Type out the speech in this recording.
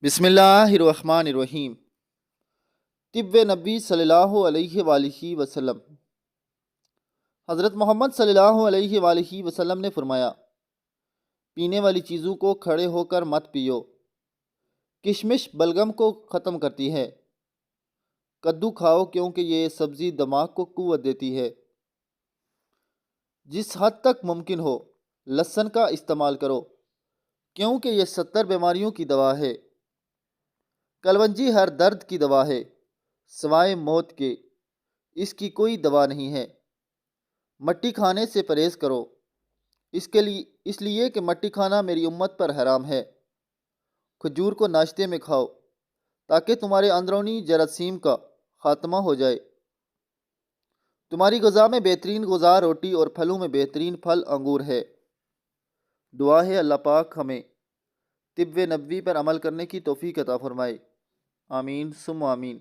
बिस्मिल्लाहिर्रहमानिर्रहीम। तिब्ब नबी सल्लल्लाहु अलैहि वालैहि वसल्लम। हज़रत मोहम्मद सल्लल्लाहु अलैहि वालैहि वसल्लम ने फरमाया, पीने वाली चीज़ों को खड़े होकर मत पियो। किशमिश बलगम को ख़त्म करती है। कद्दू खाओ क्योंकि ये सब्ज़ी दिमाग को क़ुव्वत देती है। जिस हद तक मुमकिन हो लहसुन का इस्तेमाल करो क्योंकि ये 70 बीमारियों की दवा है। कलवंजी हर दर्द की दवा है सिवाय मौत के, इसकी कोई दवा नहीं है। मट्टी खाने से परहेज करो इसलिए कि मट्टी खाना मेरी उम्मत पर हराम है। खजूर को नाश्ते में खाओ ताकि तुम्हारे अंदरूनी जरासीम का खात्मा हो जाए। तुम्हारी ग़िज़ा में बेहतरीन ग़िज़ा रोटी और फलों में बेहतरीन फल अंगूर है। दुआ है अल्लाह पाक हमें तिब्ब नबवी पर अमल करने की तौफीक अता फरमाए। आमीन सुम्मा आमीन।